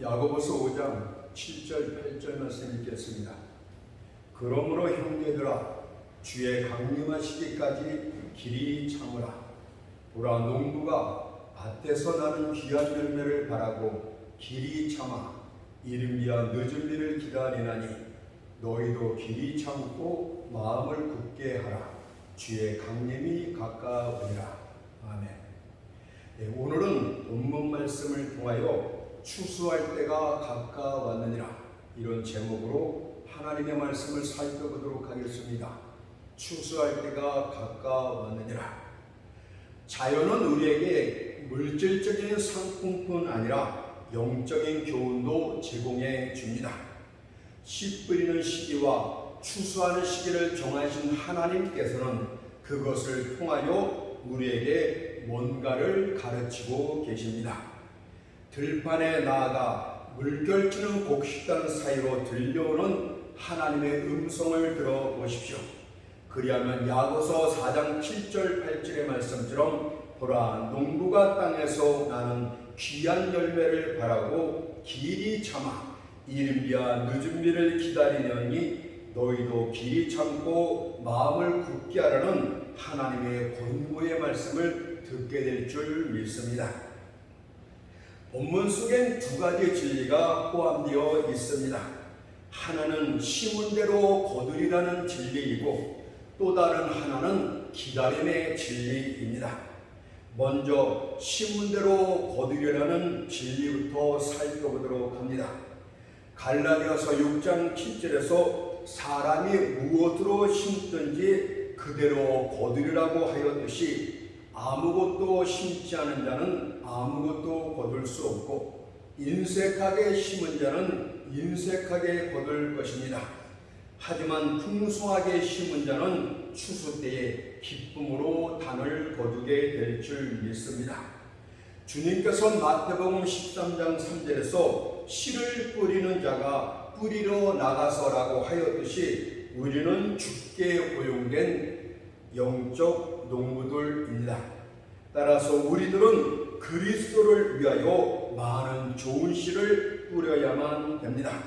야고보서 5장 7절 8절 말씀 읽겠습니다. 그러므로 형제들아 주의 강림하시기까지 길이 참으라. 보라 농부가 밭에서 나는 귀한 열매를 바라고 길이 참아 이른비야 늦은 비를 기다리나니 너희도 길이 참고 마음을 굳게 하라. 주의 강림이 가까우니라. 아멘. 오늘은 본문 말씀을 통하여 추수할 때가 가까웠느니라 이런 제목으로 하나님의 말씀을 살펴보도록 하겠습니다. 추수할 때가 가까웠느니라. 자연은 우리에게 물질적인 상품뿐 아니라 영적인 교훈도 제공해 줍니다. 씨 뿌리는 시기와 추수하는 시기를 정하신 하나님께서는 그것을 통하여 우리에게 뭔가를 가르치고 계십니다. 들판에 나아가 물결치는 곡식단 사이로 들려오는 하나님의 음성을 들어보십시오. 그리하면 야고보서 4장 7절 8절의 말씀처럼 보라 농부가 땅에서 나는 귀한 열매를 바라고 길이 참아 이른비야 늦은 비를 기다리려니 너희도 길이 참고 마음을 굳게 하라는 하나님의 권고의 말씀을 듣게 될 줄 믿습니다. 본문 속엔 두 가지 진리가 포함되어 있습니다. 하나는 심은 대로 거두리라는 진리이고 또 다른 하나는 기다림의 진리입니다. 먼저 심은 대로 거두리라는 진리부터 살펴보도록 합니다. 갈라디아서 6장 7절에서 사람이 무엇으로 심든지 그대로 거두리라고 하였듯이 아무것도 심지 않은 자는 아무것도 거둘 수 없고 인색하게 심은 자는 인색하게 거둘 것입니다. 하지만 풍성하게 심은 자는 추수 때에 기쁨으로 단을 거두게 될 줄 믿습니다. 주님께서 마태복음 13장 3절에서 씨를 뿌리는 자가 뿌리러 나가서라고 하였듯이 우리는 주께 고용된 영적 농부들입니다. 따라서 우리들은 그리스도를 위하여 많은 좋은 씨를 뿌려야만 됩니다.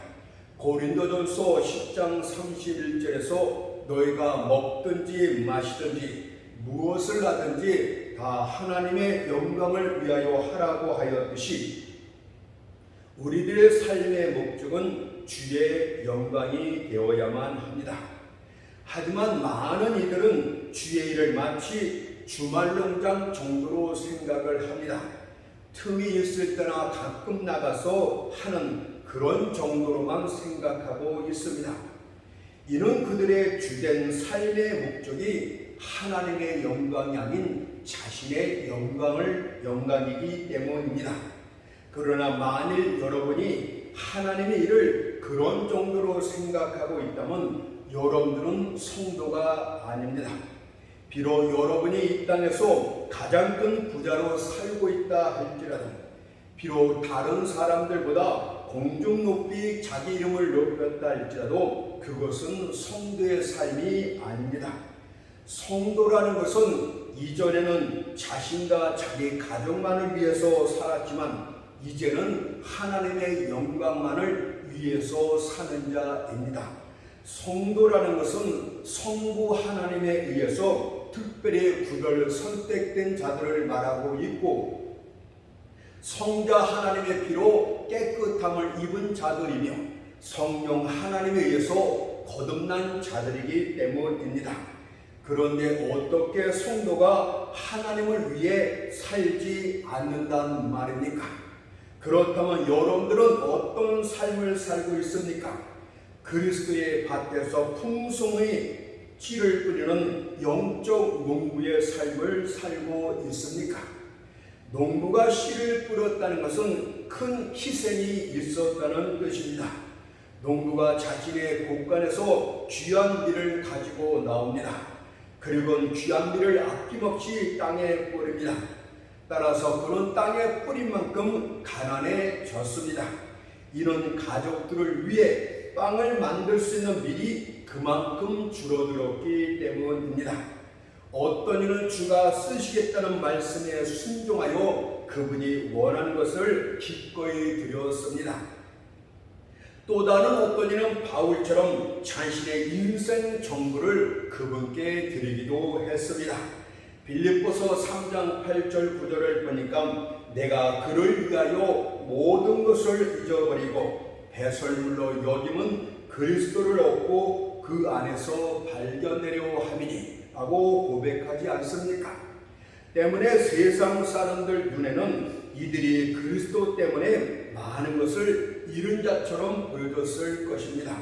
고린도전서 10장 31절에서 너희가 먹든지 마시든지 무엇을 하든지 다 하나님의 영광을 위하여 하라고 하였듯이 우리들의 삶의 목적은 주의 영광이 되어야만 합니다. 하지만 많은 이들은 주의 일을 마치 주말 농장 정도로 생각을 합니다. 틈이 있을 때나 가끔 나가서 하는 그런 정도로만 생각하고 있습니다. 이는 그들의 주된 삶의 목적이 하나님의 영광이 아닌 자신의 영광이기 때문입니다. 그러나 만일 여러분이 하나님의 일을 그런 정도로 생각하고 있다면 여러분들은 성도가 아닙니다. 비록 여러분이 이 땅에서 가장 큰 부자로 살고 있다 할지라도 비록 다른 사람들보다 공중 높이 자기 이름을 높였다 할지라도 그것은 성도의 삶이 아닙니다. 성도라는 것은 이전에는 자신과 자기 가족만을 위해서 살았지만 이제는 하나님의 영광만을 위해서 사는 자입니다. 성도라는 것은 성부 하나님에 의해서 특별히 구별 선택된 자들을 말하고 있고 성자 하나님의 피로 깨끗함을 입은 자들이며 성령 하나님에 의해서 거듭난 자들이기 때문입니다. 그런데 어떻게 성도가 하나님을 위해 살지 않는다는 말입니까? 그렇다면 여러분들은 어떤 삶을 살고 있습니까? 그리스도의 밭에서 풍성히 씨를 뿌리는 영적 농부의 삶을 살고 있습니까? 농부가 씨를 뿌렸다는 것은 큰 희생이 있었다는 뜻입니다. 농부가 자신의 곳간에서 귀한 비를 가지고 나옵니다. 그리고 귀한 비를 아낌없이 땅에 뿌립니다. 따라서 그는 땅에 뿌린 만큼 가난해졌습니다. 이런 가족들을 위해 빵을 만들 수 있는 밀이 그만큼 줄어들었기 때문입니다. 어떤 이는 주가 쓰시겠다는 말씀에 순종하여 그분이 원하는 것을 기꺼이 드렸습니다. 또 다른 어떤 이는 바울처럼 자신의 인생 전부를 그분께 드리기도 했습니다. 빌립보서 3장 8절 9절을 보니까 내가 그를 위하여 모든 것을 잊어버리고 배설물로 여김은 그리스도를 얻고 그 안에서 발견되려 함이니 하고 고백하지 않습니까? 때문에 세상 사람들 눈에는 이들이 그리스도 때문에 많은 것을 잃은 자처럼 보여졌을 것입니다.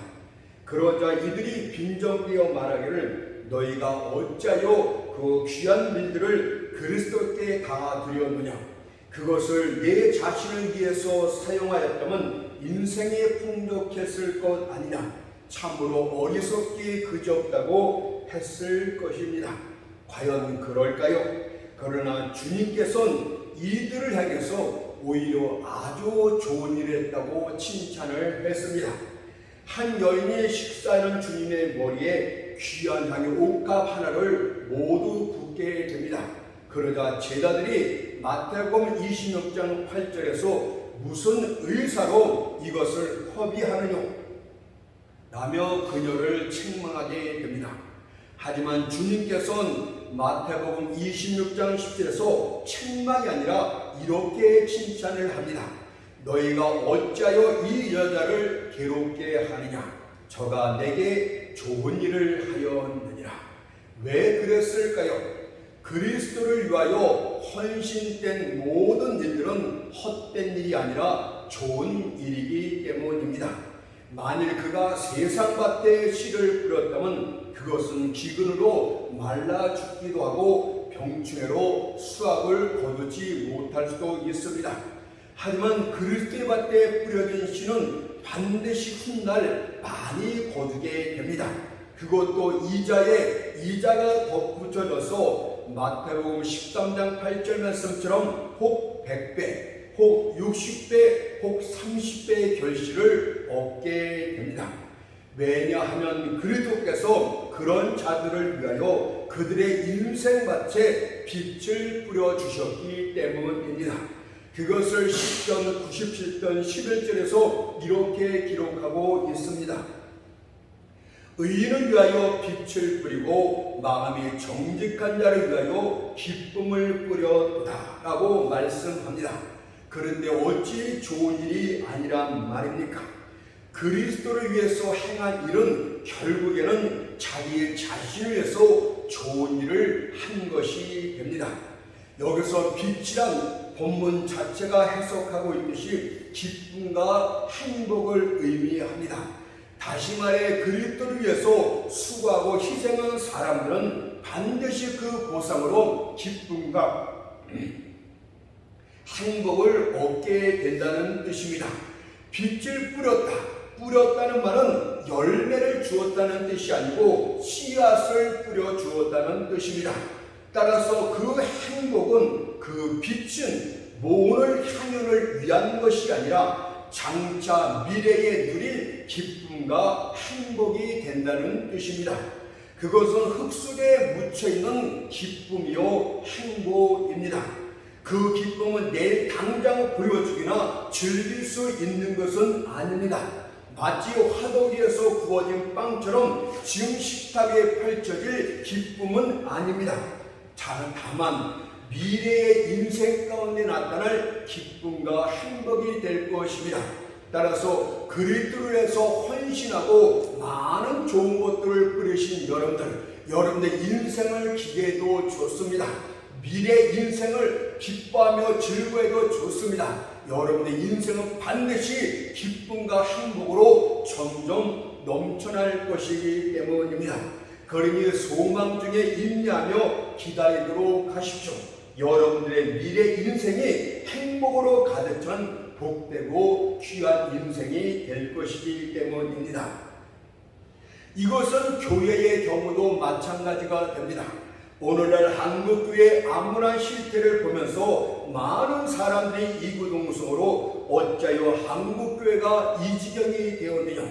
그러자 이들이 빈정되어 말하기를 너희가 어찌하여 그 귀한 일들을 그리스도께 다 드렸느냐? 그것을 내 자신을 위해서 사용하였다면 인생에 풍족했을 것 아니냐? 참으로 어리석기 그지없다고 했을 것입니다. 과연 그럴까요? 그러나 주님께서는 이들을 향해서 오히려 아주 좋은 일을 했다고 칭찬을 했습니다. 한 여인이 식사하는 주님의 머리에 귀한 향유 옷값 하나를 모두 붓게 됩니다. 그러자 제자들이 마태복음 26장 8절에서 무슨 의사로 이것을 허비하느냐 라며 그녀를 책망하게 됩니다. 하지만 주님께서는 마태복음 26장 10절에서 책망이 아니라 이렇게 칭찬을 합니다. 너희가 어찌하여 이 여자를 괴롭게 하느냐? 저가 내게 좋은 일을 하였느니라. 왜 그랬을까요? 그리스도를 위하여 헌신된 모든 일들은 헛된 일이 아니라 좋은 일이기 때문입니다. 만일 그가 세상밭에 씨를 뿌렸다면 그것은 기근으로 말라 죽기도 하고 병충해로 수확을 거두지 못할 수도 있습니다. 하지만 그리스도의 밭에 뿌려진 씨는 반드시 훗날 많이 거두게 됩니다. 그것도 이자가 덧붙여져서 마태복음 13장 8절 말씀처럼 혹 100배 혹 60배, 혹 30배의 결실을 얻게 됩니다. 왜냐하면 그리스도께서 그런 자들을 위하여 그들의 인생밭에 빛을 뿌려주셨기 때문입니다. 그것을 시편 97편 11절에서 이렇게 기록하고 있습니다. 의인을 위하여 빛을 뿌리고 마음이 정직한 자를 위하여 기쁨을 뿌렸다 라고 말씀합니다. 그런데 어찌 좋은 일이 아니란 말입니까? 그리스도를 위해서 행한 일은 결국에는 자기 자신을 위해서 좋은 일을 한 것이 됩니다. 여기서 빛이란 본문 자체가 해석하고 있듯이 기쁨과 행복을 의미합니다. 다시 말해 그리스도를 위해서 수고하고 희생한 사람들은 반드시 그 보상으로 기쁨과 행복을 얻게 된다는 뜻입니다. 빛을 뿌렸다는 말은 열매를 주었다는 뜻이 아니고 씨앗을 뿌려 주었다는 뜻입니다. 따라서 그 행복은 그 빛은 모을 향연을 위한 것이 아니라 장차 미래에 누릴 기쁨과 행복이 된다는 뜻입니다. 그것은 흙 속에 묻혀있는 기쁨이요 행복입니다. 그 기쁨은 내일 당장 보여주기나 즐길 수 있는 것은 아닙니다. 마치 화덕 위에서 구워진 빵처럼 지금 식탁에 펼쳐질 기쁨은 아닙니다. 다만 미래의 인생 가운데 나타날 기쁨과 행복이 될 것입니다. 따라서 그리스도를 위해서 헌신하고 많은 좋은 것들을 뿌리신 여러분들 인생을 기대해도 좋습니다. 미래 인생을 기뻐하며 즐거워해도 좋습니다. 여러분의 인생은 반드시 기쁨과 행복으로 점점 넘쳐날 것이기 때문입니다. 그러니 소망 중에 인내하며 기다리도록 하십시오. 여러분들의 미래 인생이 행복으로 가득 찬 복되고 귀한 인생이 될 것이기 때문입니다. 이것은 교회의 경우도 마찬가지가 됩니다. 오늘날 한국교회의 암울한 실태를 보면서 많은 사람들이 이구동성으로 어찌하여 한국교회가 이 지경이 되었느냐,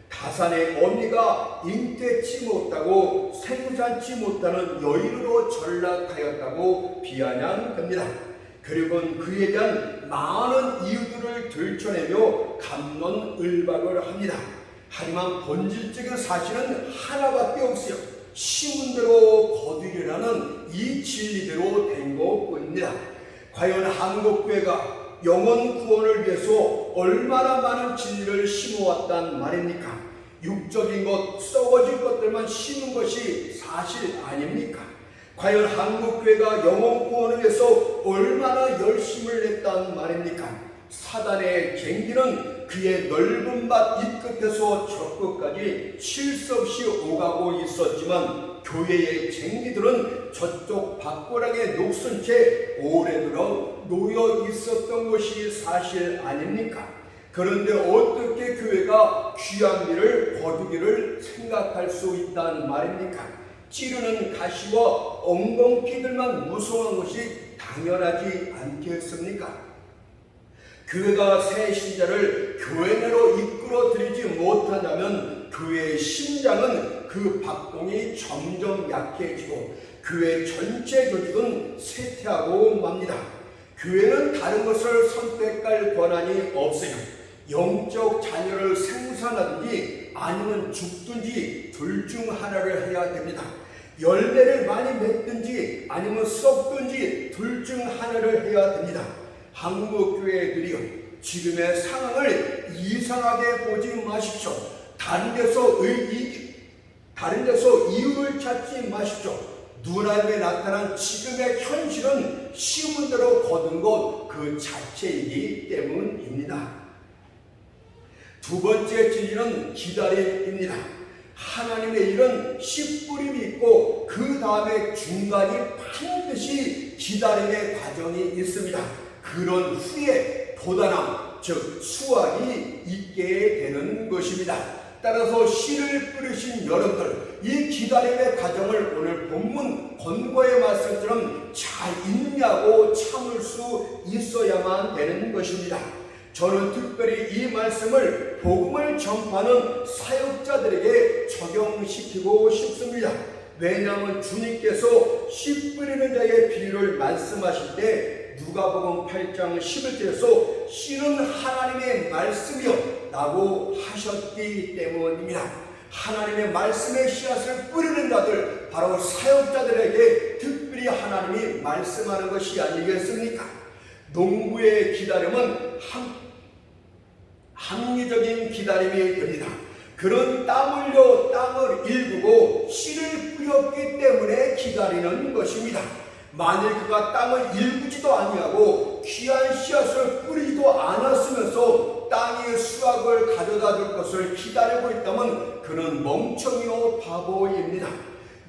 다산의 어미가 잉태치 못하고 생산치 못하는 여인으로 전락하였다고 비아냥됩니다. 그리고는 그에 대한 많은 이유들을 들춰내며 갑론을박을 합니다. 하지만 본질적인 사실은 하나밖에 없어요. 심은 대로 거두리라는 이 진리대로 된 것뿐입니다. 과연 한국교회가 영혼 구원을 위해서 얼마나 많은 진리를 심어왔단 말입니까? 육적인 것, 썩어질 것들만 심은 것이 사실 아닙니까? 과연 한국교회가 영혼 구원을 위해서 얼마나 열심을 냈단 말입니까? 사단의 쟁기는 그의 넓은 밭 이 끝에서 저 끝까지 쉴 수 없이 오가고 있었지만 교회의 쟁기들은 저쪽 밭고랑에 녹슨 채 오래도록 놓여 있었던 것이 사실 아닙니까? 그런데 어떻게 교회가 귀한 일을 거두기를 생각할 수 있단 말입니까? 찌르는 가시와 엉겅퀴들만 무성한 것이 당연하지 않겠습니까? 교회가 새 신자를 교회 내로 이끌어들이지 못하냐면 교회의 심장은 그 박동이 점점 약해지고 교회 전체 조직은 쇠퇴하고 맙니다. 교회는 다른 것을 선택할 권한이 없어요. 영적 자녀를 생산하든지 아니면 죽든지 둘 중 하나를 해야 됩니다. 열매를 많이 맺든지 아니면 썩든지 둘 중 하나를 해야 됩니다. 한국 교회들이요, 지금의 상황을 이상하게 보지 마십시오. 다른 데서 이유를 찾지 마십시오. 눈앞에 나타난 지금의 현실은 심은 대로 거둔 것 그 자체이기 때문입니다. 두 번째 진리는 기다림입니다. 하나님의 일은 씨 뿌림이 있고 그 다음에 중간이 반드시 기다림의 과정이 있습니다. 그런 후에 도단함, 즉 수확이 있게 되는 것입니다. 따라서 씨를 뿌리신 여러분들, 이 기다림의 과정을 오늘 본문 권고의 말씀처럼 잘 읽냐고 참을 수 있어야만 되는 것입니다. 저는 특별히 이 말씀을 복음을 전파하는 사역자들에게 적용시키고 싶습니다. 왜냐하면 주님께서 씨 뿌리는 자의 비유를 말씀하실 때 누가복음 8장 11절에서 씨는 하나님의 말씀이요 라고 하셨기 때문입니다. 하나님의 말씀의 씨앗을 뿌리는 자들, 바로 사역자들에게 특별히 하나님이 말씀하는 것이 아니겠습니까? 농부의 기다림은 합리적인 기다림이 됩니다. 그런 땀 흘려 땅을 일구고 씨를 뿌렸기 때문에 기다리는 것입니다. 만일 그가 땅을 일구지도 아니하고 귀한 씨앗을 뿌리지도 않았으면서 땅의 수확을 가져다 줄 것을 기다리고 있다면 그는 멍청이요 바보입니다.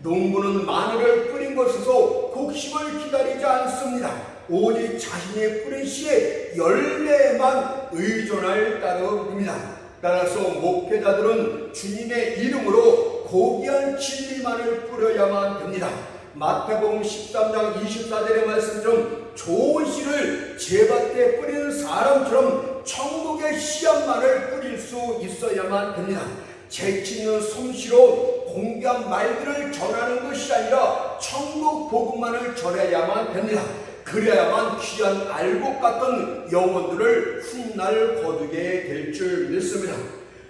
농부는 마늘을 뿌린 것에서 곡식을 기다리지 않습니다. 오직 자신의 뿌린 씨의 열매에만 의존할 따름입니다. 따라서 목회자들은 주님의 이름으로 고귀한 진리만을 뿌려야만 됩니다. 마태복음 13장 24절의 말씀처럼 좋은 씨를 제밭에 뿌리는 사람처럼 천국의 씨앗만을 뿌릴 수 있어야만 됩니다. 재치 있는 솜씨로 공개한 말들을 전하는 것이 아니라 천국 복음만을 전해야만 됩니다. 그래야만 귀한 알곡 같은 영혼들을 훗날 거두게 될 줄 믿습니다.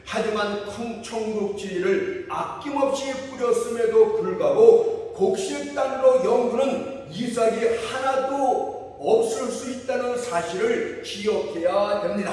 하지만 천국 진리를 아낌없이 뿌렸음에도 불구하고 곡식단으로 연구는 이삭이 하나도 없을 수 있다는 사실을 기억해야 됩니다.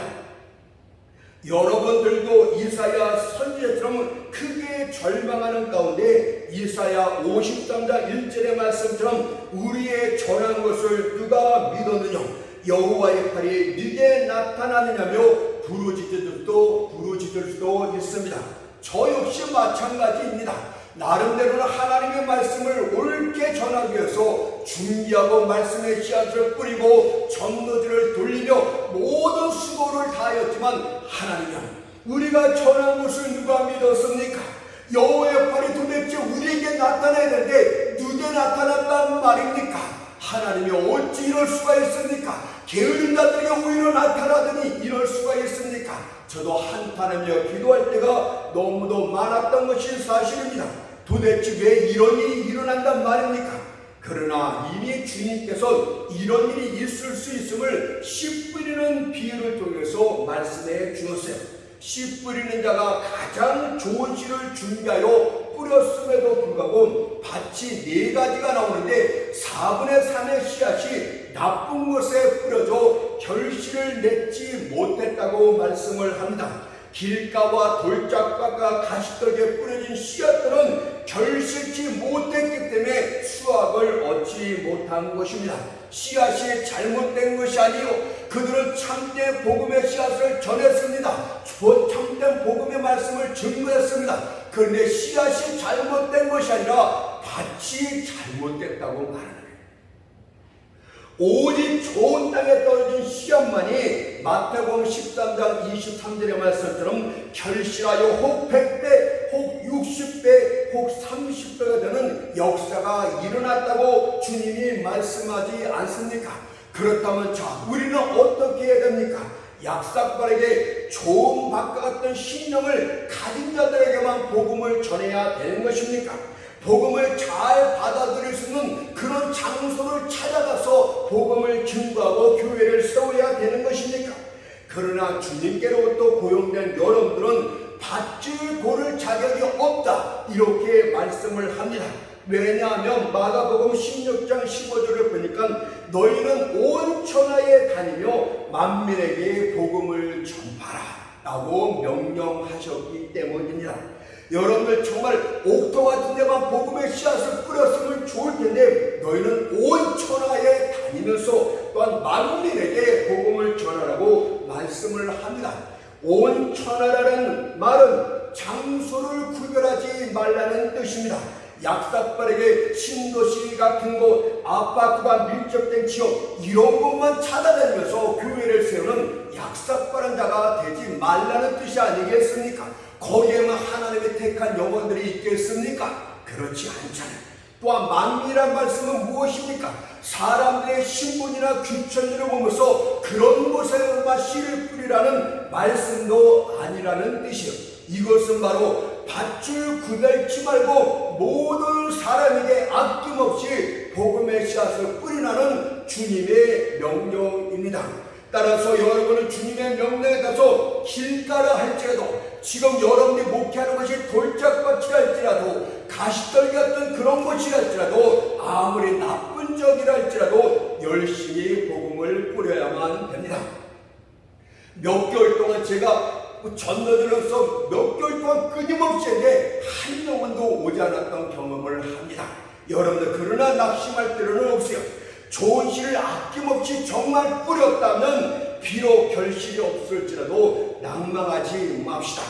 여러분들도 이사야 선지자처럼 크게 절망하는 가운데 이사야 53장 1절의 말씀처럼 우리의 전한 것을 누가 믿었느냐, 여호와의 팔이 네게 나타나느냐며 부르짖을 수도 있습니다. 저 역시 마찬가지입니다. 나름대로는 하나님의 말씀을 옳게 전하기 위해서 준비하고 말씀의 씨앗을 뿌리고 전도지를 돌리며 모든 수고를 다하였지만 하나님은 우리가 전한 것을 누가 믿었습니까? 여호와의 팔이 도대체 우리에게 나타나야 되는데 누게 나타났단 말입니까? 하나님이 어찌 이럴 수가 있습니까? 게으른 자들에게 오히려 나타나더니 이럴 수가 있습니까? 저도 한탄하며 기도할 때가 너무도 많았던 것이 사실입니다. 도대체 왜 이런 일이 일어난단 말입니까? 그러나 이미 주님께서 이런 일이 있을 수 있음을 씨 뿌리는 비유를 통해서 말씀해 주었어요. 씨 뿌리는 자가 가장 좋은 씨를 준비하여 뿌렸음에도 불구하고 밭이 4가지가 나오는데 4분의 3의 씨앗이 나쁜 곳에 뿌려져 결실을 맺지 못했다고 말씀을 합니다. 길가와 돌짝밭과 가시떨기에 뿌려진 씨앗들은 결실치 못했기 때문에 수확을 얻지 못한 것입니다. 씨앗이 잘못된 것이 아니요, 그들은 참된 복음의 씨앗을 전했습니다. 참된 복음의 말씀을 증거했습니다. 그런데 씨앗이 잘못된 것이 아니라 밭이 잘못됐다고 말합니다. 오직 좋은 땅에 떨어진 씨앗만이 마태복음 13장 23절의 말씀처럼 결실하여 혹 100배, 혹 60배, 혹 30배가 되는 역사가 일어났다고 주님이 말씀하지 않습니까? 그렇다면 자, 우리는 어떻게 해야 됩니까? 약삭빠르게 좋은 밭과 같은 신령을 가진 자들에게만 복음을 전해야 되는 것입니까? 복음을 잘 받아들일 수 있는 그런 장소를 찾아가서 복음을 증거하고 교회를 세워야 되는 것입니까? 그러나 주님께로부터 고용된 여러분들은 밭을 고를 자격이 없다, 이렇게 말씀을 합니다. 왜냐하면 마가복음 16장 15절을 보니까 너희는 온 천하에 다니며 만민에게 복음을 전파라 라고 명령하셨기 때문입니다. 여러분들 정말 옥토 같은 데만 복음의 씨앗을 뿌렸으면 좋을 텐데 너희는 온 천하에 다니면서 또한 만민에게 복음을 전하라고 말씀을 합니다. 온 천하라는 말은 장소를 구별하지 말라는 뜻입니다. 약삭빠르게 신도시 같은 곳, 아파트가 밀접된 지역, 이런 곳만 찾아다니면서 교회를 세우는 약삭빠른 자가 되지 말라는 뜻이 아니겠습니까? 거기에만 하나님의 택한 영혼들이 있겠습니까? 그렇지 않잖아요. 또한 만민이란 말씀은 무엇입니까? 사람들의 신분이나 귀천들을 보면서 그런 곳에만 씨를 뿌리라는 말씀도 아니라는 뜻이에요. 이것은 바로 밭을 구별치 말고 모든 사람에게 아낌없이 복음의 씨앗을 뿌리라는 주님의 명령입니다. 따라서 여러분은 주님의 명령에 따라서 길가라 할지라도, 지금 여러분이 목회하는 것이 돌짝밭이랄지라도, 가시떨기 같은 그런 곳이랄지라도, 아무리 나쁜 적이랄지라도 열심히 복음을 뿌려야만 됩니다. 몇 개월 동안 제가 전도자로서 몇 개월 동안 끊임없이 했는데 한 영혼도 오지 않았던 경험을 합니다. 여러분들 그러나 낙심할 필요는 없어요. 좋은 씨를 아낌없이 정말 뿌렸다면 비록 결실이 없을지라도 낭망하지 맙시다.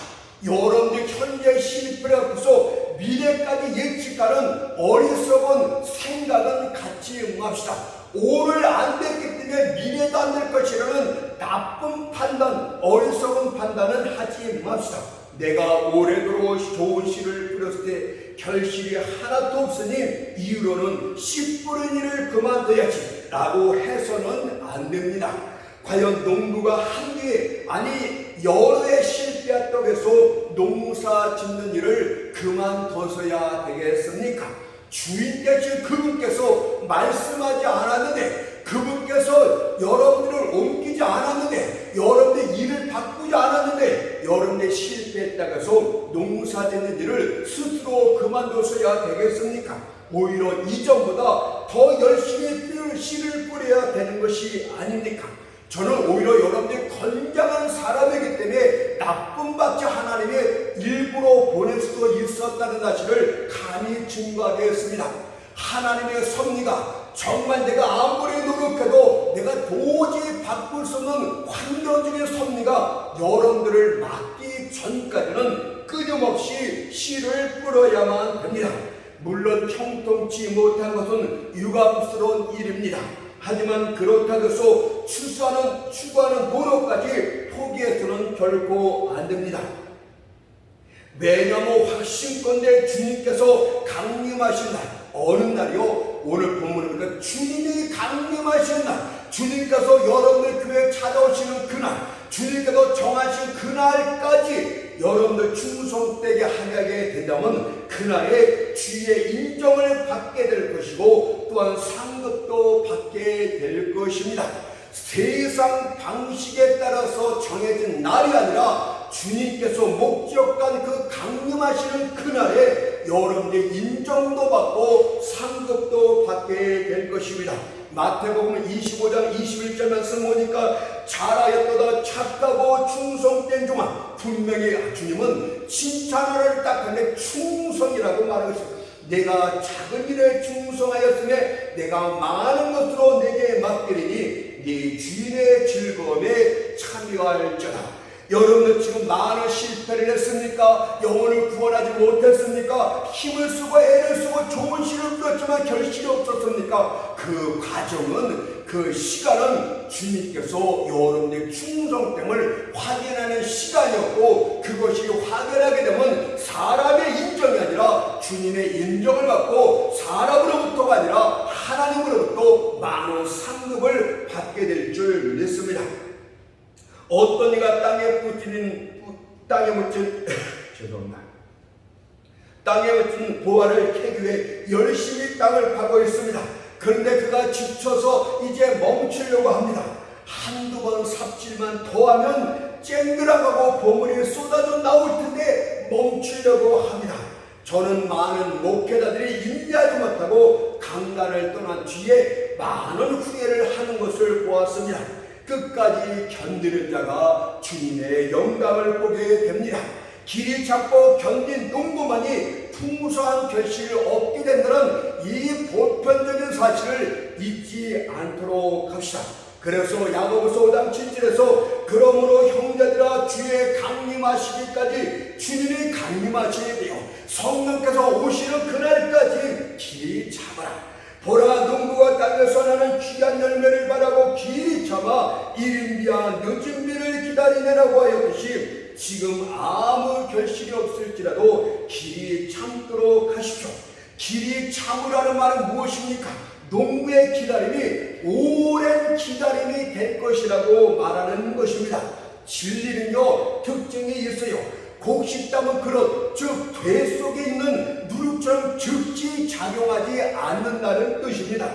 여러분들 현재 씨를 뿌려서 미래까지 예측하는 어리석은 생각은 갖지 맙시다. 오늘 안 됐기 때문에 미래도 안 될 것이라는 나쁜 판단, 어리석은 판단은 하지 맙시다. 내가 오래도록 좋은 씨를 뿌렸을 때 결실이 하나도 없으니 이후로는 씨 뿌린 일을 그만둬야지 라고 해서는 안 됩니다. 과연 농부가 한 개, 아니 여러 해 실패했다고 해서 농사 짓는 일을 그만둬서야 되겠습니까? 주인 되신 그분께서 말씀하지 않았는데, 그분께서 여러분들을 옮기지 않았는데, 여러분의 일을 바꾸지 않았는데, 여러분의 실패했다고 해서 농사 짓는 일을 스스로 그만둬서야 되겠습니까? 오히려 이전보다 더 열심히 씨를 뿌려야 되는 것이 아닙니까? 저는 오히려 여러분들이 건장한 사람이기 때문에 나쁜 밭이 하나님이 일부러 보낼 수도 있었다는 사실을 감히 증거하겠습니다. 하나님의 섭리가 정말 내가 아무리 노력해도 내가 도저히 바꿀 수 없는 환경적인 섭리가 여러분들을 막기 전까지는 끊임없이 씨를 뿌려야만 됩니다. 물론 형통치 못한 것은 유감스러운 일입니다. 하지만 그렇다고 해서 추구하는 노력까지 포기해서는 결코 안 됩니다. 왜냐면 확신건대 주님께서 강림하신 날, 어느 날이요? 오늘 본문을 보니까 주님이 강림하신 날, 주님께서 여러분들 교회에 찾아오시는 그날, 주님께서 정하신 그날까지 여러분들 충성되게 하게 된다면 그날에 주의 인정을 받게 될 것이고, 되고 또한 상급도 받게 될 것입니다. 세상 방식에 따라서 정해진 날이 아니라 주님께서 목적한 그 강림하시는 그날에 여러분들의 인정도 받고 상급도 받게 될 것입니다. 마태복음 25장 21절 말씀 보니까 잘하였도다 착하고 충성된 종아. 분명히 주님은 칭찬하를 딱 하는데 충성이라고 말하고 있습니다. 내가 작은 일에 충성하였으며 내가 많은 것으로 내게 맡기리니 네 주인의 즐거움에 참여할지어다. 여러분은 지금 많은 실패를 했습니까? 영혼을 구원하지 못했습니까? 힘을 쓰고 애를 쓰고 좋은 시를 풀었지만 결실이 없었습니까? 그 과정은, 그 시간은 주님께서 여러분의 충성됨을 확인하는 시간이었고, 그것이 확인하게 되면 사람의 인정이 아니라 주님의 인정을 받고 사람으로부터가 아니라 하나님으로부터 많은 상급을 받게 될 줄 믿습니다. 어떤 이가 땅에 묻힌 죄송합니다. 땅에 묻힌 보화를 캐기 위해 열심히 땅을 파고 있습니다. 그런데 그가 지쳐서 이제 멈추려고 합니다. 한두 번 삽질만 더하면 쨍그랑하고 보물이 쏟아져 나올 텐데 멈추려고 합니다. 저는 많은 목회자들이 인내하지 못하고 강단을 떠난 뒤에 많은 후회를 하는 것을 보았습니다. 끝까지 견디는 자가 주님의 영광을 보게 됩니다. 길이 잡고 견딘 농부만이 풍성한 결실을 얻게 된다는 이 보편적인 사실을 잊지 않도록 합시다. 그래서 야고보서 5장 7절에서 그러므로 형제들아 주의 강림하시기까지 주님이 강림하시게 되어 성령께서 오시는 그날까지 길이 잡아라. 보라 농부가 땅에서 나는 귀한 열매를 바라고 길이 참아 이른 비와 늦은 비를 기다리느라고 하였듯이 지금 아무 결실이 없을지라도 길이 참도록 하십시오. 길이 참으라는 말은 무엇입니까? 농부의 기다림이 오랜 기다림이 될 것이라고 말하는 것입니다. 진리는요 특징이 있어요. 곡식담은 그릇, 즉 돼 속에 있는 누룩처럼 즉시 작용하지 않는다는 뜻입니다.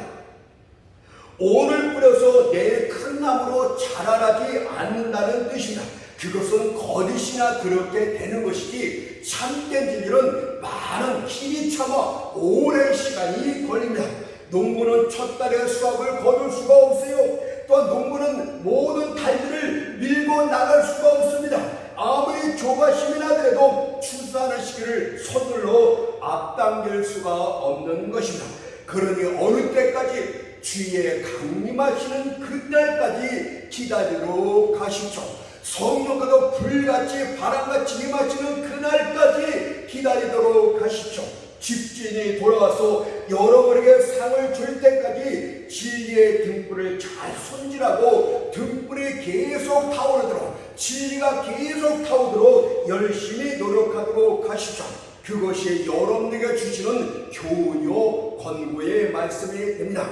오늘 뿌려서 내일 큰 나무로 자라나지 않는다는 뜻입니다. 그것은 거짓이나 그렇게 되는 것이지 참된 진리는 많은 길이 참아 오랜 시간이 걸립니다. 농부는 첫 달에 수확을 거둘 수가 없어요. 또한 농부는 모든 달들을 밀고 나갈 수가 없습니다. 아무리 조바심이 나더라도 추수하는 시기를 서둘러 앞당길 수가 없는 것입니다. 그러니 어느 때까지 주의 강림하시는 그날까지 기다리도록 하십시오. 성령과도 불같이 바람같이 임하시는 그날까지 기다리도록 하십시오. 집주인이 돌아와서 여러분에게 상을 줄 때까지 진리의 등불을 잘 손질하고 등불이 계속 타오르도록 진리가 계속 타오르도록 열심히 노력하도록 하십시오. 그것이 여러분에게 주시는 교훈요 권고의 말씀이 됩니다.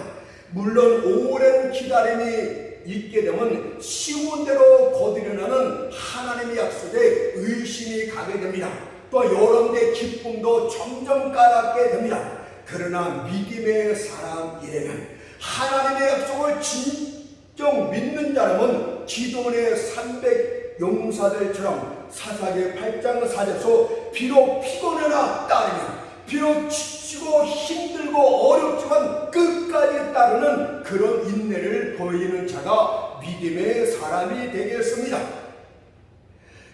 물론 오랜 기다림이 있게 되면 쉬운 대로 거두려는 하나님의 약속에 의심이 가게 됩니다. 또 여러분의 기쁨도 점점 까맣게 됩니다. 그러나 믿음의 사람이라면 하나님의 약속을 진정 믿는 자라면 기도원의 300 용사들처럼 사사기 8장 4절에서 비록 피곤해나 따르면 비록 지치고 힘들고 어렵지만 끝까지 따르는 그런 인내를 보이는 자가 믿음의 사람이 되겠습니다.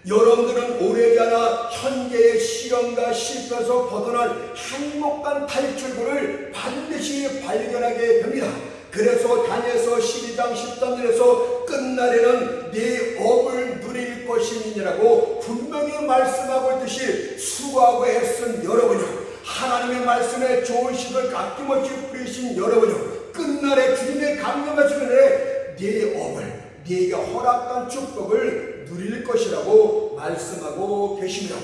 여러분들은 오래지 않아 현재의 시련과 실패에서 벗어날 행복한 탈출구를 반드시 발견하게 됩니다. 그래서 다니엘서 12장 13절에서 끝날에는 네 업을 누릴 것임이라고 분명히 말씀하고 있듯이 수고하고 애쓴 여러분이요, 하나님의 말씀에 좋은 식을 아낌없이 뿌리신 여러분이요, 끝날에 주님의 강림하시는 해 네 업을, 네게 허락한 축복을 누릴 것이라고 말씀하고 계십니다.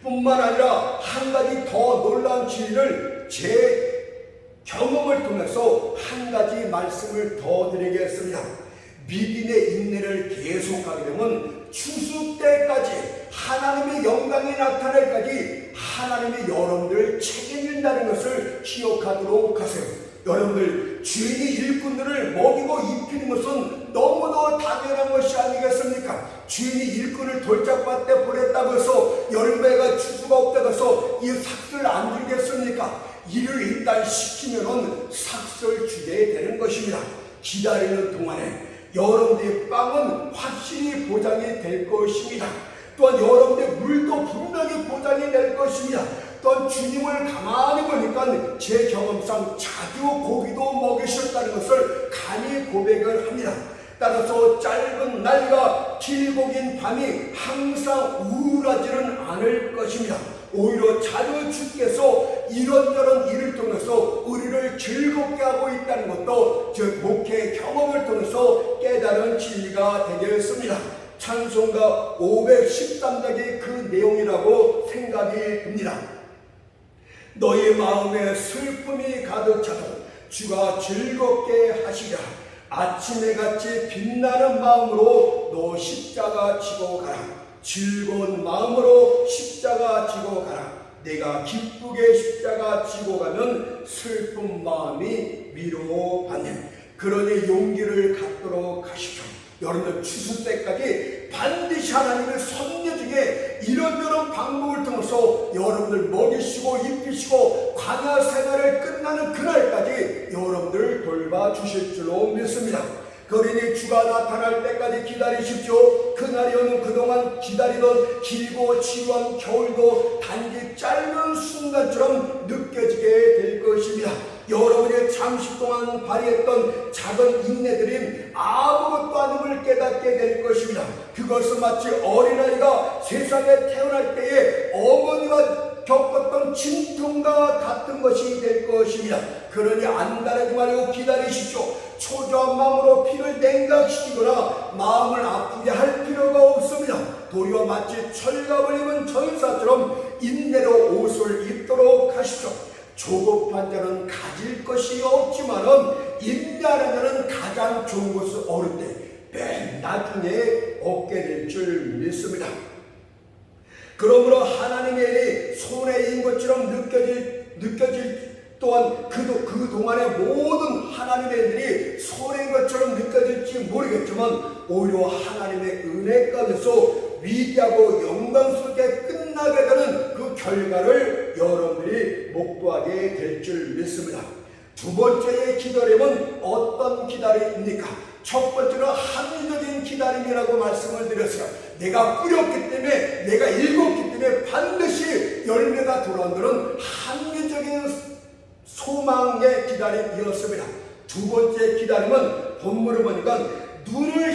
뿐만 아니라 한 가지 더 놀라운 진리를 제 경험을 통해서 한 가지 말씀을 더 드리겠습니다. 믿음의 인내를 계속하게 되면 추수 때까지 하나님의 영광이 나타날까지 하나님이 여러분들을 책임진다는 것을 기억하도록 하세요. 여러분들, 주인이 일꾼들을 먹이고 입히는 것은 너무도 당연한 것이 아니겠습니까? 주인이 일꾼을 돌짝밭에 보냈다고 해서 열매가 추수가 없다고 해서 이 삭슬 안 주겠습니까? 이를 일단 시키면은 삭슬 주게 되는 것입니다. 기다리는 동안에 여러분들의 빵은 확실히 보장이 될 것입니다. 또한 여러분의 물도 분명히 보장이 될 것입니다. 또한 주님을 가만히 보니까 제 경험상 자주 고기도 먹이셨다는 것을 간이 고백을 합니다. 따라서 짧은 날과 길고 긴 밤이 항상 우울하지는 않을 것입니다. 오히려 자주 주께서 이런저런 일을 통해서 우리를 즐겁게 하고 있다는 것도 즉 목회 경험을 통해서 깨달은 진리가 되겠습니다. 찬송가 513장의 그 내용이라고 생각이 듭니다. 너희 마음에 슬픔이 가득 차도 주가 즐겁게 하시랴. 아침에 같이 빛나는 마음으로 너 십자가 지고 가라. 즐거운 마음으로 십자가 지고 가라. 내가 기쁘게 십자가 지고 가면 슬픈 마음이 위로받네. 그러니 용기를 갖도록 하십시오. 여러분들 추수 때까지 반드시 하나님의 섭리 중에 이런저런 방법을 통해서 여러분들 먹이시고 입히시고 광야 생활을 끝나는 그날까지 여러분들 돌봐주실 줄로 믿습니다. 그러니 주가 나타날 때까지 기다리십시오. 그날이 오는 그동안 기다리던 길고 지루한 겨울도 단지 짧은 순간처럼 느껴지게 될 것입니다. 여러분의 잠시 동안 발휘했던 작은 인내들이 아무것도 아님을 깨닫게 될 것입니다. 그것은 마치 어린아이가 세상에 태어날 때에 어머니가 겪었던 진통과 같은 것이 될 것입니다. 그러니 안달하지 말고 기다리십시오. 초조한 마음으로 피를 냉각시키거나 마음을 아프게 할 필요가 없습니다. 도리어 마치 철갑을 입은 전사처럼 인내로 옷을 입도록 하십시오. 조급한 자는 가질 것이 없지만은 인내하는 자는 가장 좋은 것을 얻을 때 맨 나중에 얻게 될 줄 믿습니다. 그러므로 하나님의 일이 손해인 것처럼 느껴질 또한 그동안의 모든 하나님의 일들이 손해인 것처럼 느껴질지 모르겠지만 오히려 하나님의 은혜 가운데서 위대하고 영광스럽게 끝나게 되는 그 결과를 여러분들이 목도하게 될 줄 믿습니다. 두 번째의 기다림은 어떤 기다림입니까? 첫 번째는 합리적인 기다림이라고 말씀을 드렸어요. 내가 뿌렸기 때문에, 내가 읽었기 때문에 반드시 열매가 돌아오는 합리적인 소망의 기다림이었습니다. 두 번째 기다림은 본문을 보니까 눈을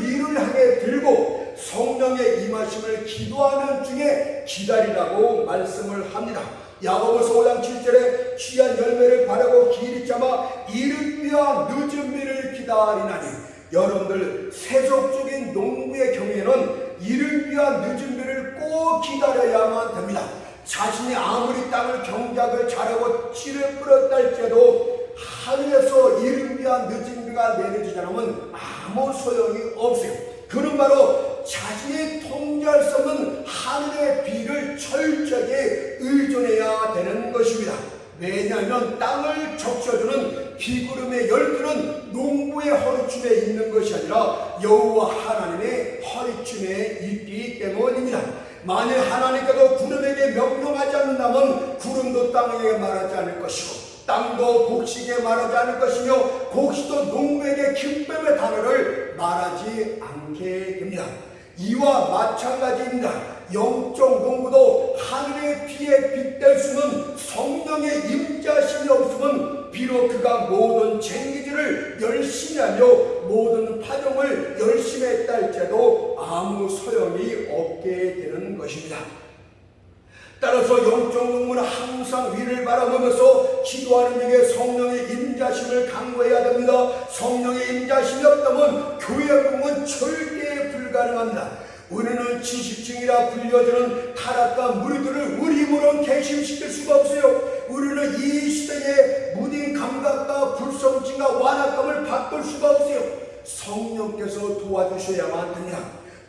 위를 향해 들고 성령의 임하심을 기도하는 중에 기다리라고 말씀을 합니다. 야고보서 5장 7절에 귀한 열매를 바라고 길이 참아 이른 비와 늦은 비를 기다리나니, 여러분들 세속적인 농부의 경우에는 이른 비와 늦은 비를 꼭 기다려야만 됩니다. 자신이 아무리 땅을 경작을 잘하고 씨를 뿌렸다 할지라도 하늘에서 이른 비와 늦은 비가 내려지지 않으면 아무 소용이 없어요. 그는 바로 자신이 통제할 수 없는 하늘의 비를 철저히 의존해야 되는 것입니다. 왜냐하면 땅을 적셔주는 비구름의 열두는 농부의 허리춤에 있는 것이 아니라 여호와 하나님의 허리춤에 있기 때문입니다. 만일 하나님께서 구름에게 명령하지 않는다면 구름도 땅에게 말하지 않을 것이고 땅도 곡식에 말하지 않을 것이며 곡식도 농부에게 기쁨의 단어를 말하지 않게 됩니다. 이와 마찬가지입니다. 영적 농부도 하늘의 비에 빗댈 수는 성령의 임자심이 없으면 비록 그가 모든 쟁기질을 열심히 하며 모든 파종을 열심히 했다 할지라도 아무 소용이 없게 되는 것입니다. 따라서 영적 농부는 항상 위를 바라보면서 기도하는 중에 성령의 임자심을 강구해야 됩니다. 성령의 임자심이 없다면 교회 공은 절대 불가능합니다. 우리는 지식층이라 불려지는 타락한 무리들을 우리 힘으로는 개심시킬 수가 없어요. 우리는 이 시대의 무딘 감각과 불성증과 완악감을 바꿀 수가 없어요. 성령께서 도와주셔야만 됩니다.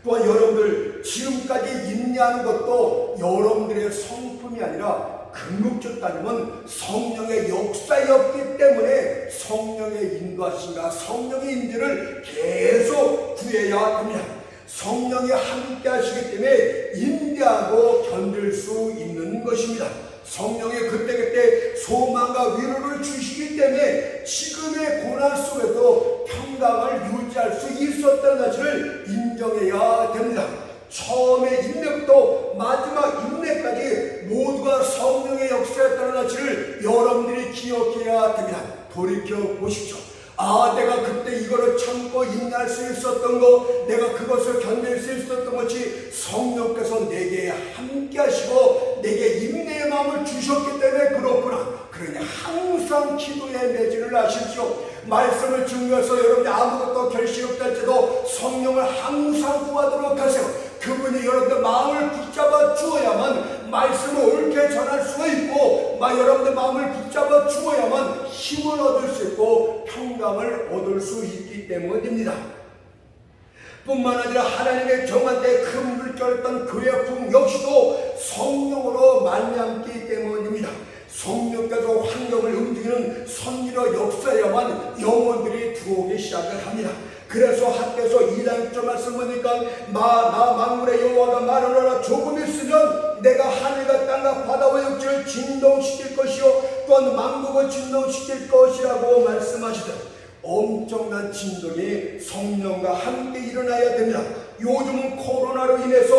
또한 여러분들 지금까지 인내하는 것도 여러분들의 성품이 아니라 궁극적으로 따지면 성령의 역사였기 때문에 성령의 인도하심과 성령의 인도를 계속 구해야 됩니다. 성령이 함께 하시기 때문에 인도하고 견딜 수 있는 것입니다. 성령이 그때그때 소망과 위로를 주시기 때문에 지금의 고난 속에도 평강을 유지할 수 있었다는 사실을 인정해야 됩니다. 처음에 인내부터 마지막 인내까지 모두가 성령의 역사였다는 사실을 여러분들이 기억해야 됩니다. 돌이켜 보십시오. 내가 그때 이거를 참고 인내할 수 있었던 거, 내가 그것을 견딜 수 있었던 것이 성령께서 내게 함께 하시고 내게 인내의 마음을 주셨기 때문에 그렇구나. 그러니 항상 기도의 매질을 하십시오. 말씀을 증거해서 여러분이 아무것도 결실이 없다 할지라도 성령을 항상 구하도록 하세요. 그분이 여러분들 마음을 붙잡아 주어야만 말씀을 옳게 전할 수가 있고, 여러분들 마음을 붙잡아 주어야만 힘을 얻을 수 있고 평강을 얻을 수 있기 때문입니다. 뿐만 아니라 하나님의 정한테 큰 물결했던 교회풍 역시도 성령으로 말미암기 때문입니다. 성령께서 환경을 움직이는 선리로 역사야만 영혼들이 들어오기 시작을 합니다. 그래서 학교에서 2장절 말씀 보니까 나 만물의 여호와가 말하노라. 조금 있으면 내가 하늘과 땅과 바다와 육지를 진동시킬 것이요 또한 만국을 진동시킬 것이라고 말씀하시더라. 엄청난 진동이 성령과 함께 일어나야 됩니다. 요즘은 코로나로 인해서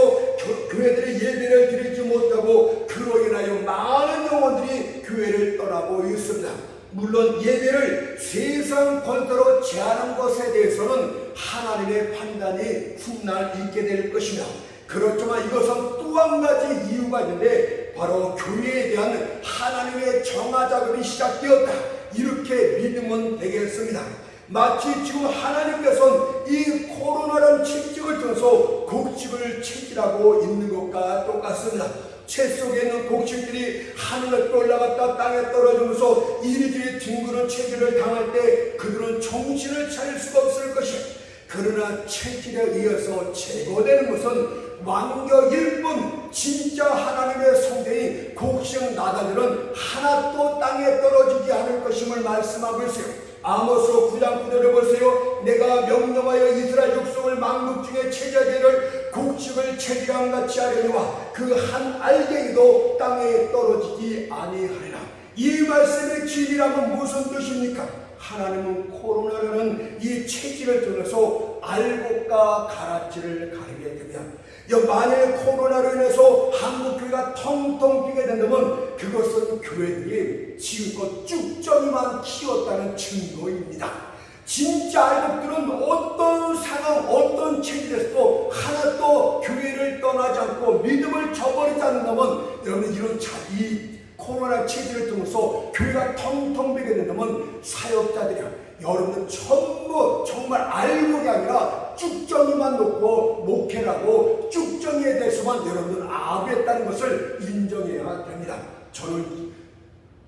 교회들이 예배를 드리지 못하고 그로 인하여 많은 영혼들이 교회를 떠나고 있습니다. 물론 예배를 세상 권세로 제한한 것에 대해서는 하나님의 판단이 훗날 있게 될 것이며, 그렇지만 이것은 또 한 가지 이유가 있는데 바로 교회에 대한 하나님의 정화 작업이 시작되었다, 이렇게 믿으면 되겠습니다. 마치 지금 하나님께서는 이 코로나라는 채찍을 통해서 곡식을 채질하고 있는 것과 똑같습니다. 채 속에 있는 곡식들이 하늘에 올라갔다 땅에 떨어지면서 이리저리 뒹구는 채질을 당할 때 그들은 정신을 차릴 수가 없을 것이에요. 그러나 채질에 의해서 제거되는 것은 완벽일 뿐, 진짜 하나님의 성전이 곡식 나다들은 하나도 땅에 떨어지지 않을 것임을 말씀하고 있어요. 아모스 9장 9절을 보세요. 내가 명령하여 이스라엘 족속을 만국 중에 채자들을 곡식을 채질함 같이 하려니와 그 한 알갱이도 땅에 떨어지지 아니하리라. 이 말씀의 진리라면 무슨 뜻입니까? 하나님은 코로나라는 이 체질을 통해서 알곡과 가라지를 가리게 되면, 만일 코로나로 인해서 한국교회가 텅텅 비게 된다면 그것은 교회들이 지금껏 쭉정이만 키웠다는 증거입니다. 진짜 알곡들은 어떤 상황, 어떤 체질에서도 하나도 교회를 떠나지 않고 믿음을 저버리지 않는다면, 여러분 이런 이 코로나 체질을 통해서 교회가 텅텅 비게 된다면 사역자들이야, 여러분들 전부 정말 알곡이 아니라 쭉정이만 놓고 목회를 하고 쭉정이에 대해서만 여러분들 아부했다는 것을 인정해야 됩니다. 저는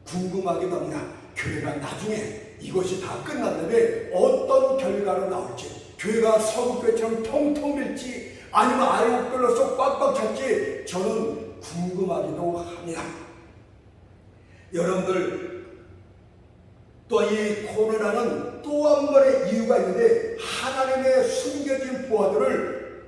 궁금하기도 합니다. 교회가 나중에 이것이 다 끝난 다음에 어떤 결과로 나올지, 교회가 서구교회처럼 통통 빌지 아니면 알곡들로서 꽉꽉 찼지 저는 궁금하기도 합니다. 여러분들, 또 이 코로나는 또 한 번의 이유가 있는데 하나님의 숨겨진 부하들을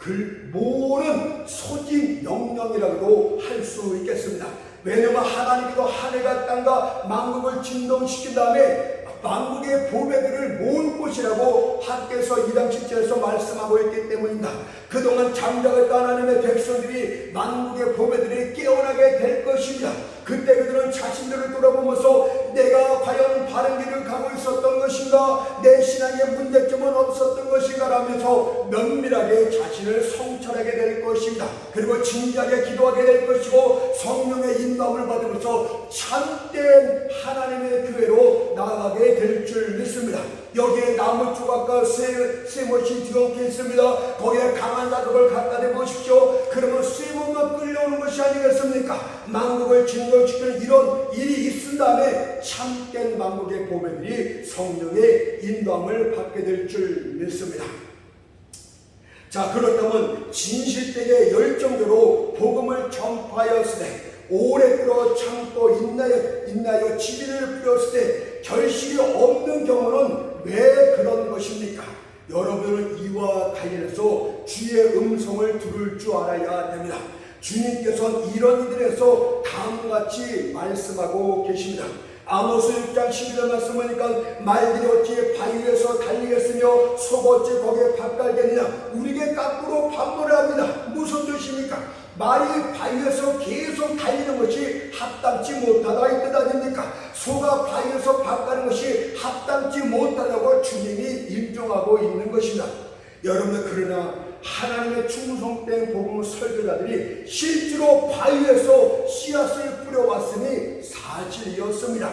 모으는 소집 명령이라고도 할 수 있겠습니다. 왜냐하면 하나님께서 하늘과 땅과 만국을 진동시킨 다음에 만국의 보배들을 모을 곳이라고 학개서 2장 7절에서 말씀하고 있기 때문입니다. 그동안 잠자했던 하나님의 백성들이 만국의 보배들이 깨어나게 될 것입니다. 그때 그들은 자신들을 돌아보면서 내가 과연 바른 길을 가고 있었던 것인가, 내 신앙에 문제점은 없었던 것인가 라면서 면밀하게 자신을 성찰하게 될 것입니다. 그리고 진지하게 기도하게 될 것이고 성령의 인도함을 받으면서 참된 하나님의 교회로 나아가게 될 줄 믿습니다. 여기에 나무 조각과 쇠못이 뒤엉켜 있습니다. 거기에 강한 자석을 갖다 대보십시오. 그러면 쇠못만 끌려오는 것이 아니겠습니까? 만국을 진동시키는 이런 일이 있은 다음에 참된 만국의 보배들이 성령의 인도함을 받게 될 줄 믿습니다. 자, 그렇다면 진실되게 열정대로 복음을 전파하였으되 오래 끓여 참고 인나여 지비를 뿌렸을 때 결실이 없는 경우는 왜 그런 것입니까? 여러분은 이와 관련해서 주의 음성을 들을 줄 알아야 됩니다. 주님께서는 이런 이들에서 다음과 같이 말씀하고 계십니다. 아모스 6장 12절 말씀 보니까 말들이 어찌 바위 위에서 달리겠으며 소가 어찌 거기에 밥 깔겠느냐. 우리에게 거꾸로 반문을 합니다. 무슨 뜻입니까? 말이 바위에서 계속 달리는 것이 합당치 못하다 이 뜻 아닙니까? 소가 바위에서 밥 가는 것이 합당치 못하다고 주님이 인정하고 있는 것입니다. 여러분들, 그러나 하나님의 충성된 복음 설교자들이 실제로 바위에서 씨앗을 뿌려왔음이 사실이었습니다.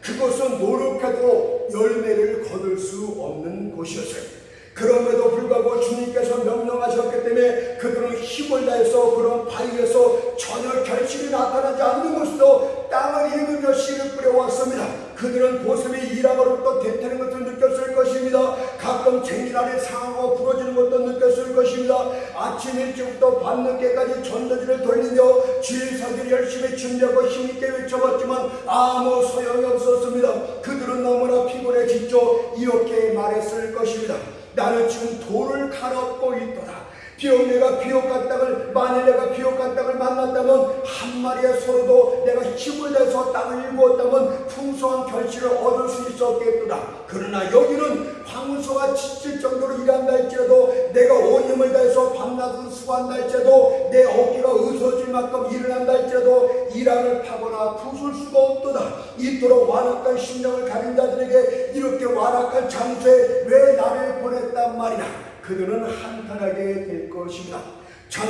그것은 노력해도 열매를 거둘 수 없는 곳이었어요. 그럼에도 불구하고 주님께서 명령하셨기 때문에 그들은 힘을 다해서 그런 바위에서 전혀 결실이 나타나지 않는 곳에도 땅을 일구며 씨를 뿌려왔습니다. 그들은 보습이 일함으로부터 대태는 것을 느꼈을 것입니다. 가끔 쟁기날에 상하고 부러지는 것도 느꼈을 것입니다. 아침 일찍부터 밤늦게까지 전도지를 돌리며 주일사들이 열심히 준비하고 힘있게 외쳐봤지만 아무 소용이 없었습니다. 그들은 너무나 피곤해지죠. 이렇게 말했을 것입니다. 나는 지금 돌을 갈아엎고 있도다. 비록 내가 비옥한 땅을, 만일 내가 비옥한 땅을 만났다면 한 마리의 소로도 내가 힘을 내서 땅을 일구었다면 풍성한 결실을 얻을 수 있었겠도다. 그러나 여기는 황소가 지칠 정도로 일한다 할지라도, 내가 온 힘을 다해서 밤낮을 수고한다 할지라도, 내 어깨가 으스러질 만큼 일을 한다 할지라도 이랑을 파거나 부술 수가 없도다. 이토록 완악한 심령을 가진 자들에게 이렇게 완악한 장소에 왜 나를 보냈단 말이냐. 그들은 한탄하게 될 것입니다. 자,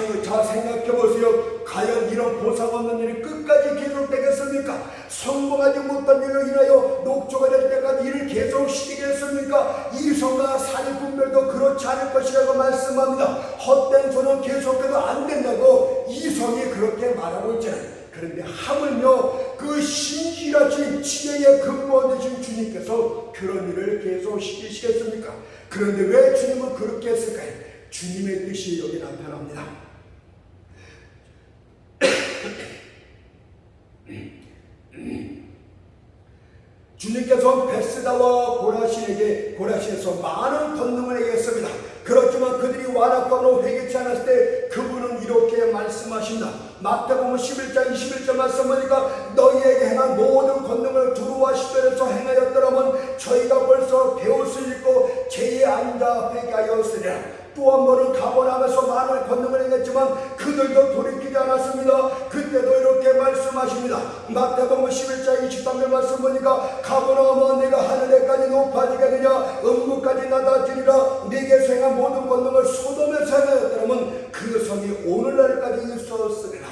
생각해 보세요. 과연 이런 보상 없는 일이 끝까지 계속되겠습니까? 성공하지 못한 일로 인하여 녹초가 될 때까지 일을 계속 시키겠습니까? 이성과 사리 분별도 그렇지 않을 것이라고 말씀합니다. 헛된 소는 계속해도 안 된다고 이성이 그렇게 말하고 있잖아요. 그런데 하물며 그 신실하신 지혜의 근본 되신 주님께서 그런 일을 계속 시키시겠습니까? 그런데 왜 주님은 그렇게 했을까요? 주님의 뜻이 여기 나타납니다. 주님께서 베스다와 고라신에서 많은 권능을 행했습니다. 그렇지만 그들이 완악함으로 회개치 않았을 때 그분은 이렇게 말씀하신다. 마태복음 11장 21절 말씀 보니까 너희에게 행한 모든 권능을 두루와 시절에서 행하였더라면 저희가 벌써 배옷을 입고 제에 앉아 회개하였으리라. 또 한 번은 가버나움에서 많은 권능을 행했지만 그들도 돌이키지 않았습니다. 그때도 이렇게 말씀하십니다. 마태복음 11장 23절 말씀 보니까 가버나움은 내가 하늘에까지 높아지겠느냐, 음부까지 낮아지리라. 네게 행한 모든 권능을 소돔에서 행하였더라면 그 성이 오늘날까지 있었으리라.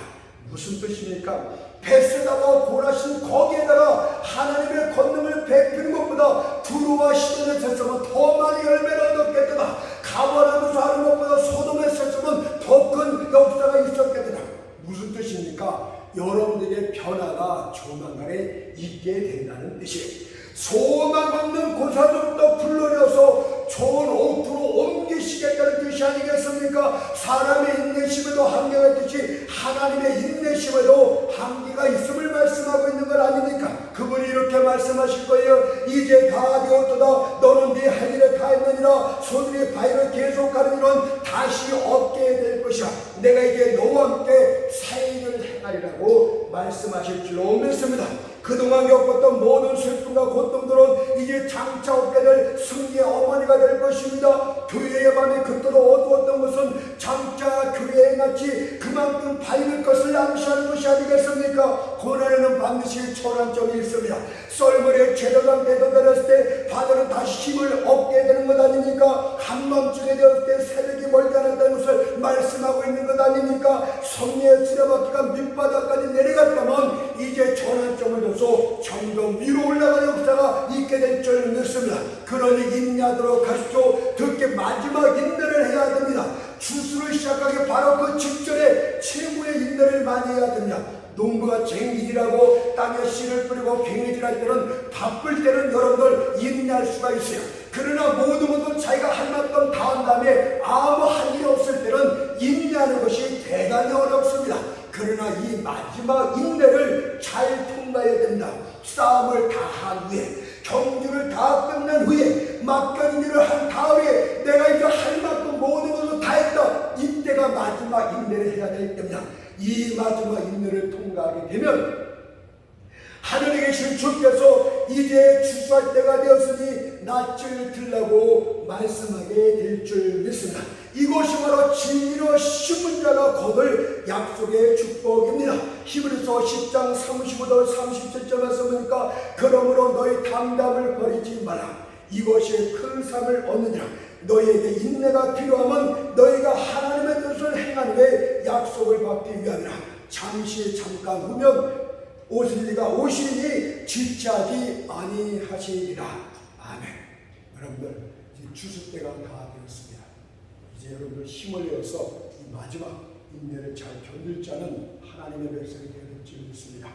무슨 뜻입니까? 베스다와 고라신 거기에다가 하나님의 권능을 베푸는 것보다 두루와 시돈에 섰으면 더 많이 열매를 얻었겠다. 가버나움에서 하는 것보다 소돔에 섰으면 더 큰 역사가 있었겠다. 무슨 뜻입니까? 여러분들의 변화가 조만간에 있게 된다는 뜻이에요. 소망 없는 고사들부터 불러내어서 좋은 옥토로 옮기시겠다는 뜻이 아니겠습니까? 사람의 인내심에도 한계가 있듯이 하나님의 인내심에도 한계가 있음을 말씀하고 있는 것 아닙니까? 그분이 이렇게 말씀하실 거예요. 이제 다 되었도다. 너는 네 할 일을 다 했느니라. 소들이 바위를 계속하는 일은 다시 없게 될 것이야. 내가 이제 너와 함께 사일을 행하리라고 말씀하실 줄로 믿습니다. 그동안 겪었던 모든 슬픔과 고통들은 이제 장차 얻게 될 승리의 어머니가 될 것입니다. 교회의 밤이 그토록 어두웠던 것은 장차 교회의 낯이 그만큼 밝을 것을 암시하는 것이 아니겠습니까? 고난에는 반드시 초란점이 있습니다. 썰물에 제도당 대도되었을 때 바다는 다시 힘을 얻게 되는 것 아닙니까? 한밤중에 되었을 때 새벽이 멀지 않았다는 것을 말씀하고 있는 것 아닙니까? 성리의 수레바퀴가 밑바닥까지 내려갔다면 이제 전환점을 줘서 점점 위로 올라가는 역사가 있게 될 줄 믿습니다. 그러니 인내하도록 하십시오. 특히 마지막 인내를 해야 됩니다. 추수를 시작하기 바로 그 직전에 최고의 인내를 많이 해야 됩니다. 농부가 쟁기질하고 땅에 씨를 뿌리고 갱이질할 때는 바쁠 때는 여러분들 인내할 수가 있어요. 그러나 모든 자기가 할 만큼 다 한 다음에 아무 할 일이 없을 때는 인내하는 것이 대단히 어렵습니다. 그러나 이 마지막 인내를 잘 통과해야 된다. 싸움을 다 한 후에, 경주를 다 끝난 후에, 막간 일을 한 다음에 내가 이제 할 만큼 모든 것을 다 했다. 이때가 마지막 인내를 해야 되기 때문에 이 마지막 인내를 통과하게 되면 하늘에 계신 주께서 이제 추수할 때가 되었으니 낯을 들라고 말씀하게 될 줄 믿습니다. 이것이 바로 진리로 심은 자가 거둘 약속의 축복입니다. 히브리서 10장 35절 37절 말씀하니까 그러므로 너희 담담을 버리지 마라. 이것이 큰 상을 얻느니라. 너희에게 인내가 필요하면 너희가 하나님의 뜻을 행하는 데 약속을 받기 위함이라. 잠깐 후면 오시리가 오시니 지체하지 아니하시리라. 아멘. 여러분들 이제 추수 때가 다 되었습니다. 이제 여러분들 힘을 내어서 이 마지막 인내를 잘 견딜 자는 하나님의 백성이 되어 줄 믿습니다.